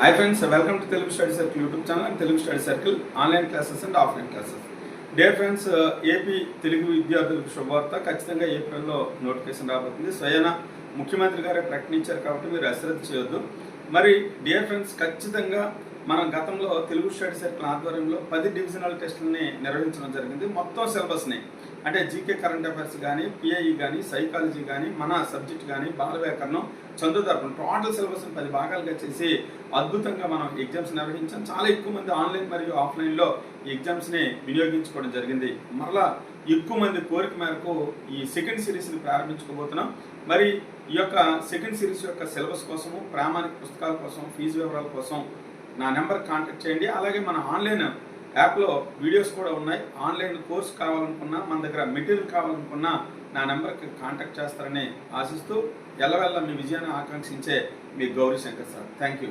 Hi friends, welcome to Telugu Study Circle YouTube channel and Telugu Study Circle online classes and offline classes. Dear friends, AP Telugu విద్యార్థులకు శుభవార్త. ఖచ్చితంగా ఏప్రిల్లో notification రాబోతుంది. స్వయాన ముఖ్యమంత్రి గారే ప్రకటించారు కాబట్టి మీరు అశ్రద్ధ చేయొద్దు. మరి డియర్ ఫ్రెండ్స్, ఖచ్చితంగా మనం గతంలో తెలుగు స్టడీ సర్కిల్ ఆధ్వర్యంలో 10 డివిజనల్ టెస్టులని నిర్వహించడం జరిగింది. మొత్తం సిలబస్ని అంటే జీకే కరెంట్ అఫైర్స్ కానీ, పిఐఈ కానీ, సైకాలజీ కానీ, మన సబ్జెక్ట్ కానీ, బాల వ్యాకరణం, చంద్రదర్పణం టోటల్ సిలబస్ని 10 భాగాలుగా చేసి అద్భుతంగా మనం ఎగ్జామ్స్ నిర్వహించాం. చాలా ఎక్కువ మంది ఆన్లైన్ మరియు ఆఫ్లైన్లో ఈ ఎగ్జామ్స్ని వినియోగించుకోవడం జరిగింది. మరలా ఎక్కువ మంది కోరిక మేరకు ఈ సెకండ్ సిరీస్ని ప్రారంభించుకోబోతున్నాం. మరి ఈ యొక్క సెకండ్ సిరీస్ యొక్క సిలబస్ కోసము, ప్రామాణిక పుస్తకాల కోసం, ఫీజు వివరాల కోసం నా నెంబర్ కాంటాక్ట్ చేయండి. అలాగే మన ఆన్లైన్ యాప్లో వీడియోస్ కూడా ఉన్నాయి. ఆన్లైన్ కోర్స్ కావాలనుకున్నా, మన దగ్గర మెటీరియల్ కావాలనుకున్నా నా నెంబర్కి కాంటాక్ట్ చేస్తారని ఆశిస్తూ ఎల్లవెల్ల మీ విజయాన్ని ఆకాంక్షించే మీ Gauri Shankar sir. Thank you.